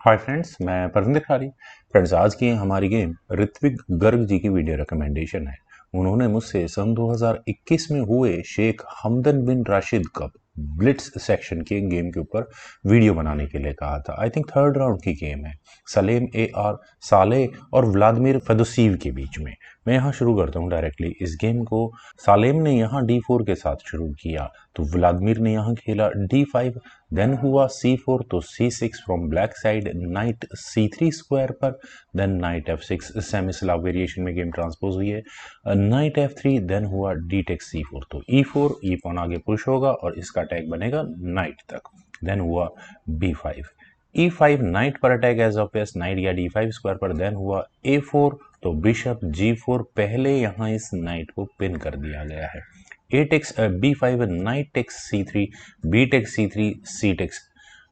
Hi friends, मैं परविंदर खारी। Friends, आज की हमारी गेम ऋत्विक गर्ग जी की वीडियो रिकमेंडेशन है। उन्होंने मुझसे सन 2021 में हुए शेख हमदन बिन राशिद कप ब्लिट्स सेक्शन के गेम के ऊपर वीडियो बनाने के लिए कहा था। आई थिंक थर्ड राउंड की गेम है, सलेम AR साले और व्लादिमीर फेदोसीव के बीच में। मैं यहाँ शुरू करता हूँ डायरेक्टली इस गेम को। सालेम ने यहाँ D4 के साथ शुरू किया, तो व्लादिमीर ने यहाँ खेला D5, देन हुआ C4, तो C6 from black side, knight C3 square पर, then knight F6 semi Slav variation में गेम ट्रांसपोज हुई है, नाइट F3, देन हुआ D टेक C4, तो E4, ई पॉन आगे पुश होगा और इसका अटैक बनेगा नाइट तक। देन हुआ B5, E5 नाइट पर अटैक एज ऑफ एस नाइट या D5 स्क्वायर पर, देन हुआ A4, तो बिशप G4, पहले यहाँ इस नाइट को पिन कर दिया गया है। A takes B5, knight takes C3, B takes C3, C takes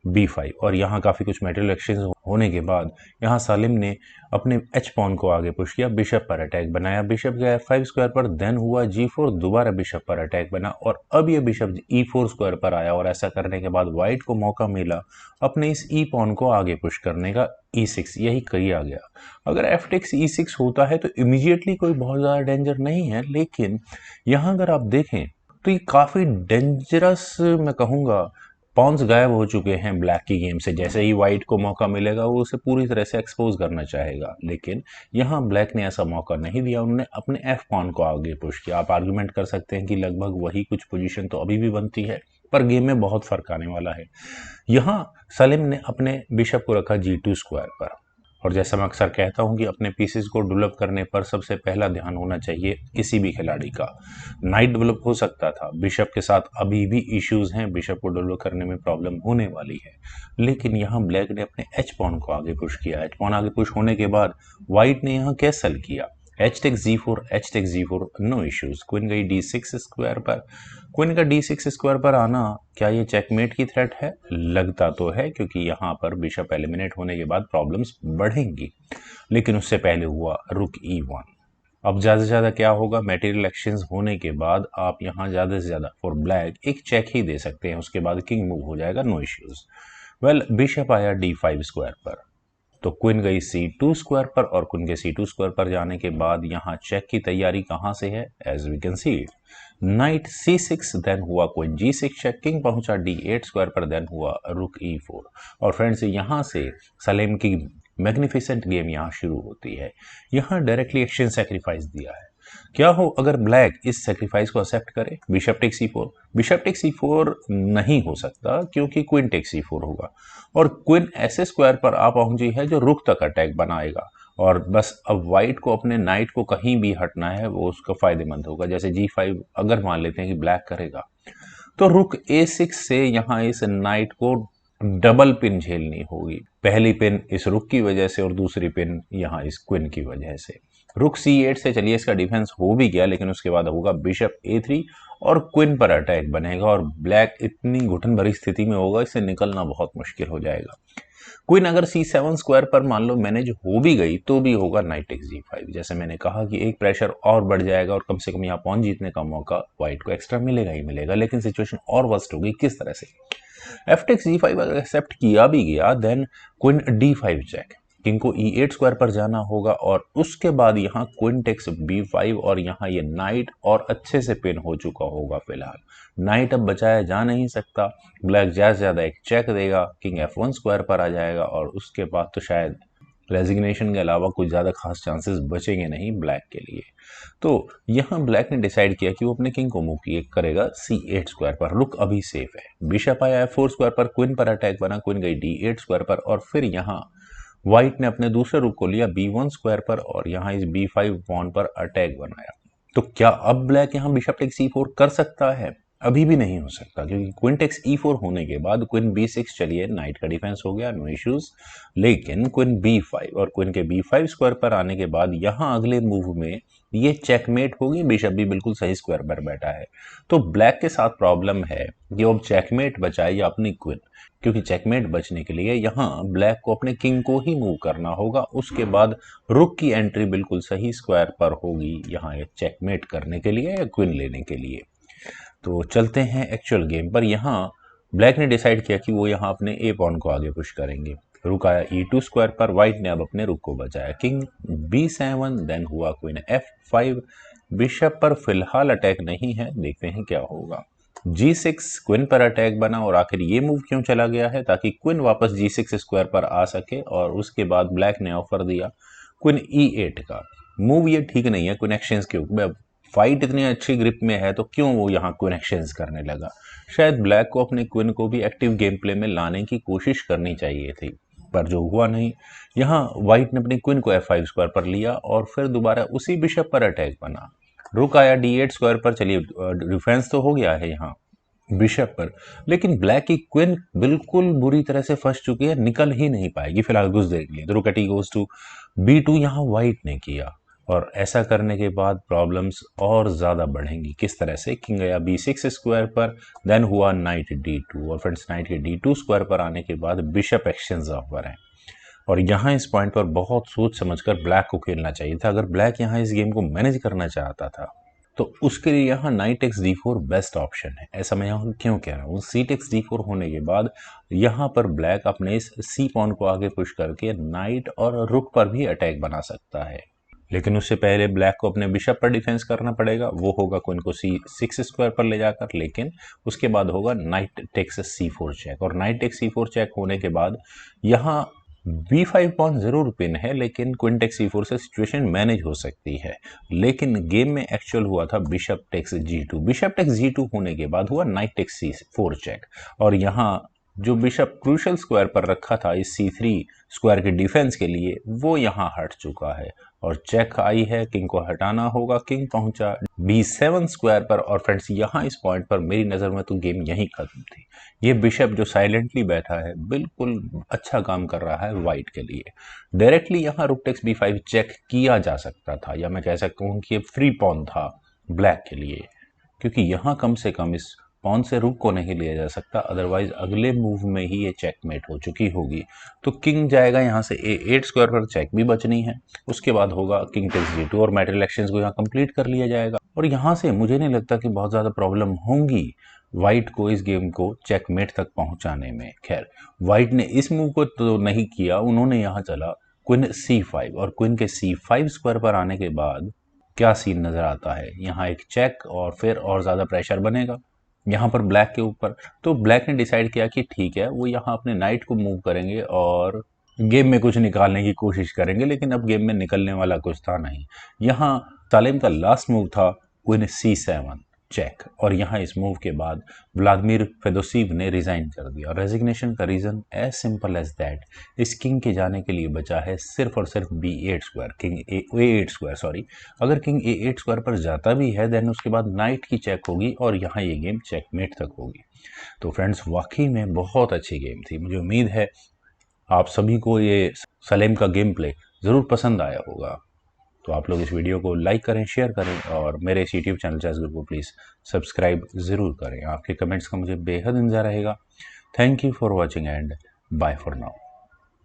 B5, और यहाँ काफ़ी कुछ मेटेरियल एक्सचेंज होने के बाद यहाँ सालिम ने अपने H पॉन को आगे पुश किया, बिशप पर अटैक बनाया, बिशप गया F5 स्क्वायर पर, देन हुआ G4, दोबारा बिशप पर अटैक बना और अब ये बिशप E4 स्क्वायर पर आया, और ऐसा करने के बाद वाइट को मौका मिला अपने इस ई पॉन को आगे पुश करने का, E6, यही किया गया। अगर F टेक्स E6 होता है तो इमीडिएटली कोई बहुत ज़्यादा डेंजर नहीं है, लेकिन यहाँ अगर आप देखें तो ये काफ़ी डेंजरस, मैं कहूँगा। पॉन्स गायब हो चुके हैं ब्लैक की गेम से, जैसे ही वाइट को मौका मिलेगा वो उसे पूरी तरह से एक्सपोज करना चाहेगा, लेकिन यहाँ ब्लैक ने ऐसा मौका नहीं दिया। उन्होंने अपने एफ पॉन को आगे पुश किया। आप आर्गुमेंट कर सकते हैं कि लगभग वही कुछ पोजीशन तो अभी भी बनती है, पर गेम में बहुत फर्क आने वाला है। यहाँ सलीम ने अपने बिशप को रखा G2 स्क्वायर पर, और जैसा मैं अक्सर कहता हूं कि अपने पीसेस को डेवलप करने पर सबसे पहला ध्यान होना चाहिए किसी भी खिलाड़ी का। नाइट डेवलप हो सकता था, बिशप के साथ अभी भी इश्यूज हैं, बिशप को डेवलप करने में प्रॉब्लम होने वाली है, लेकिन यहाँ ब्लैक ने अपने एच पॉन को आगे पुश किया। एच पॉन आगे पुश होने के बाद व्हाइट ने यहाँ कैसल किया, H takes G4, H takes G4, no issues. Queen गई D6 स्क्वायर पर, क्वीन का D6 स्क्वायर पर आना, क्या ये चेकमेट की थ्रेट है? लगता तो है, क्योंकि यहाँ पर बिशप एलिमिनेट होने के बाद प्रॉब्लम्स बढ़ेंगी, लेकिन उससे पहले हुआ रुक E1। अब ज़्यादा से ज़्यादा क्या होगा, मटेरियल एक्सचेंज होने के बाद आप यहाँ ज़्यादा से ज़्यादा फॉर ब्लैक एक चेक ही दे सकते हैं, उसके बाद किंग मूव हो जाएगा, नो इश्यूज। वेल, बिशप आया D5 स्क्वायर पर, तो क्वीन गई C2 स्क्वायर पर, और क्वीन के C2 स्क्वायर पर जाने के बाद यहाँ चेक की तैयारी कहाँ से है, as we can see knight C6, then हुआ क्वीन G6 चेक, किंग पहुंचा D8 स्क्वायर पर, देन हुआ रुक E4। और फ्रेंड्स, यहाँ से सलेम की मैग्निफिसेंट गेम यहाँ शुरू होती है। यहाँ डायरेक्टली एक्सचेंज सेक्रीफाइस दिया है। क्या हो अगर ब्लैक इस सेक्रीफाइस को एक्सेप्ट करे, bishop take C4? Bishop take C4 नहीं हो सकता, क्योंकि क्वीन टेक C4 होगा, और क्वीन ऐसे स्क्वायर पर आ पहुंची है जो रुक तक अटैक बनाएगा, और बस अब वाइट को अपने नाइट को कहीं भी हटना है, वो उसका फायदेमंद होगा। जैसे G5 अगर मान लेते हैं कि ब्लैक करेगा, तो रुक A6 से यहाँ इस नाइट को डबल पिन झेलनी होगी, पहली पिन इस रुक की वजह से और दूसरी पिन यहाँ इस क्वीन की वजह से। रुक C8 से चलिए इसका डिफेंस हो भी गया, लेकिन उसके बाद होगा बिशप A3 और क्वीन पर अटैक बनेगा, और ब्लैक इतनी घुटन भरी स्थिति में होगा, इससे निकलना बहुत मुश्किल हो जाएगा। क्वीन अगर C7 स्क्वायर पर मान लो मैनेज हो भी गई, तो भी होगा नाइट टेक्स G5। जैसे मैंने कहा कि एक प्रेशर और बढ़ जाएगा, और कम से कम यहाँ पॉन जीतने का मौका व्हाइट को एक्स्ट्रा मिलेगा ही मिलेगा, लेकिन सिचुएशन और वर्स्ट होगी। किस तरह से? एफ टेक्स G5 अगर एक्सेप्ट किया भी गया, then queen D5 check, king को E8 स्क्वायर पर जाना होगा, और उसके बाद यहाँ क्वीन टेक्स B5, और यहाँ ये नाइट और अच्छे से पिन हो चुका होगा। फिलहाल नाइट अब बचाया जा नहीं सकता, ब्लैक ज्यादा से ज्यादा एक चेक देगा, किंग F1 स्क्वायर पर आ जाएगा, और उसके बाद तो शायद रेजिग्नेशन के अलावा कुछ ज़्यादा खास चांसेस बचेंगे नहीं ब्लैक के लिए। तो यहाँ ब्लैक ने डिसाइड किया कि वो अपने किंग को मूव करेगा C8 स्क्वायर पर, रुक अभी सेफ है। बिशप आया F4 स्क्वायर पर, क्वीन पर अटैक बना, क्वीन गई D8 स्क्वायर पर, और फिर यहाँ व्हाइट ने अपने दूसरे रुक को लिया B1 स्क्वायर पर, और यहाँ इस B5 पॉन पर अटैक बनाया। तो क्या अब ब्लैक यहाँ बिशप टेक C4 कर सकता है? अभी भी नहीं हो सकता, क्योंकि क्वीन टेक्स E4 होने के बाद क्वीन B6, चलिए नाइट का डिफेंस हो गया, नो इश्यूज, लेकिन क्वीन B5 और क्वीन के B5 स्क्वायर पर आने के बाद यहाँ अगले मूव में ये चेकमेट होगी, बिशप भी बिल्कुल सही स्क्वायर पर बैठा है। तो ब्लैक के साथ प्रॉब्लम है कि अब चेकमेट बचाए या अपनी क्वीन, क्योंकि चेकमेट बचने के लिए यहाँ ब्लैक को अपने किंग को ही मूव करना होगा, उसके बाद रुक की एंट्री बिल्कुल सही स्क्वायर पर होगी यहाँ चेकमेट करने के लिए या क्वीन लेने के लिए। तो चलते हैं एक्चुअल गेम पर। यहाँ ब्लैक ने डिसाइड किया कि वो यहाँ अपने ए पॉन को आगे पुश करेंगे। रुक आया E2 स्क्वायर पर, व्हाइट ने अब अपने रुक को बचाया। किंग B7, देन हुआ क्वीन F5। बिशप पर फिलहाल अटैक नहीं है, देखते हैं क्या होगा। G6, क्वीन पर अटैक बना, और आखिर ये मूव क्यों चला गया है, ताकि क्वीन वापस G6 स्क्वायर पर आ सके, और उसके बाद ब्लैक ने ऑफर दिया क्वीन E8 का। मूव ये ठीक नहीं है क्वीन एक्सचेंज के ऊपर, फाइट इतनी अच्छी ग्रिप में है तो क्यों वो यहाँ क्वीन एक्सचेंज करने लगा। शायद ब्लैक को अपने क्वीन को भी एक्टिव गेम प्ले में लाने की कोशिश करनी चाहिए थी, पर जो हुआ नहीं। यहाँ व्हाइट ने अपनी क्वीन को F5 स्क्वायर पर लिया, और फिर दोबारा उसी बिशप पर अटैक बना। रुक आया D8 स्क्वायर पर, चलिए डिफेंस तो हो गया है यहाँ बिशप पर, लेकिन ब्लैक की क्वीन बिल्कुल बुरी तरह से फंस चुकी है, निकल ही नहीं पाएगी फिलहाल कुछ देर के लिए। तो रुक गोज टू B2 यहाँ व्हाइट ने किया, और ऐसा करने के बाद प्रॉब्लम्स और ज़्यादा बढ़ेंगी। किस तरह से, किंग गया B6 स्क्वायर पर, देन हुआ नाइट D2, और फ्रेंड्स नाइट के D2 स्क्वायर पर आने के बाद बिशप एक्सचेंज ऑफर है। और यहाँ इस पॉइंट पर बहुत सोच समझकर ब्लैक को खेलना चाहिए था। अगर ब्लैक यहाँ इस गेम को मैनेज करना चाहता था तो उसके लिए यहाँ night x D4 best option है। ऐसा मैं यहाँ क्यों कह रहा हूँ, सीट एक्स D4 होने के बाद यहाँ पर ब्लैक अपने इस सी पॉन को आगे पुश करके नाइट और रुक पर भी अटैक बना सकता है, लेकिन उससे पहले ब्लैक को अपने बिशप पर डिफेंस करना पड़ेगा। वो होगा क्वीन को C6 स्क्वायर पर ले जाकर, लेकिन उसके बाद होगा नाइट टेक्स C4 चेक, और नाइट टेक्स C4 चेक होने के बाद यहाँ B5 पॉन जरूर पिन है, लेकिन क्वीन टेक्स C4 से सिचुएशन मैनेज हो सकती है। लेकिन गेम में एक्चुअल हुआ था bishop takes G2। Bishop takes G2 होने के बाद हुआ नाइट टेक्स C4 चेक, और यहाँ जो बिशप क्रूशल स्क्वायर पर रखा था इस C3 स्क्वायर के डिफेंस के लिए, वो यहाँ हट चुका है, और चेक आई है। किंग को हटाना होगा, किंग पहुंचा B7 स्क्वायर पर, और फ्रेंड्स यहाँ इस पॉइंट पर मेरी नज़र में तो गेम यहीं खत्म थी। ये बिशप जो साइलेंटली बैठा है बिल्कुल अच्छा काम कर रहा है वाइट के लिए। डायरेक्टली यहाँ रुक टेक्स B5 चेक किया जा सकता था, या मैं कह सकता हूँ कि ये फ्री पॉन था ब्लैक के लिए, क्योंकि यहाँ कम से कम इस पॉन से रुक को नहीं लिया जा सकता, अदरवाइज अगले मूव में ही ये चेकमेट हो चुकी होगी। तो किंग जाएगा यहाँ से A8 स्क्वायर पर, चेक भी बचनी है। उसके बाद होगा किंग टेक्स G2, और मैटेरियल एक्सचेंज को यहाँ कंप्लीट कर लिया जाएगा, और यहाँ से मुझे नहीं लगता कि बहुत ज़्यादा प्रॉब्लम होंगी वाइट को इस गेम को चेकमेट तक पहुंचाने में। खैर, वाइट ने इस मूव को तो नहीं किया, उन्होंने यहाँ चला क्वीन C5, और क्वीन के C5 स्क्वायर पर आने के बाद क्या सीन नजर आता है, यहाँ एक चेक, और फिर और ज़्यादा प्रेशर बनेगा यहाँ पर ब्लैक के ऊपर। तो ब्लैक ने डिसाइड किया कि ठीक है, वो यहाँ अपने नाइट को मूव करेंगे और गेम में कुछ निकालने की कोशिश करेंगे, लेकिन अब गेम में निकलने वाला कुछ था नहीं। यहाँ सालेम का लास्ट मूव था क्वीन C7 चेक, और यहाँ इस मूव के बाद व्लादिमीर फेदोसीव ने रिजाइन कर दिया। रेजिग्नेशन का reason as simple as that, इस किंग के जाने के लिए बचा है सिर्फ और सिर्फ B8 square, king A8 square sorry. अगर किंग A8 स्क्वायर पर जाता भी है, देन उसके बाद नाइट की चेक होगी, और यहाँ ये गेम चेकमेट तक होगी। तो फ्रेंड्स, वाकई में बहुत अच्छी गेम थी। मुझे उम्मीद है आप सभी को ये सलेम का गेम प्ले ज़रूर पसंद आया होगा। तो आप लोग इस वीडियो को लाइक करें, शेयर करें, और मेरे इस यूट्यूब चैनल चेस गुरु को प्लीज़ सब्सक्राइब ज़रूर करें। आपके कमेंट्स का मुझे बेहद इंतज़ार रहेगा। Thank you for watching and bye for now.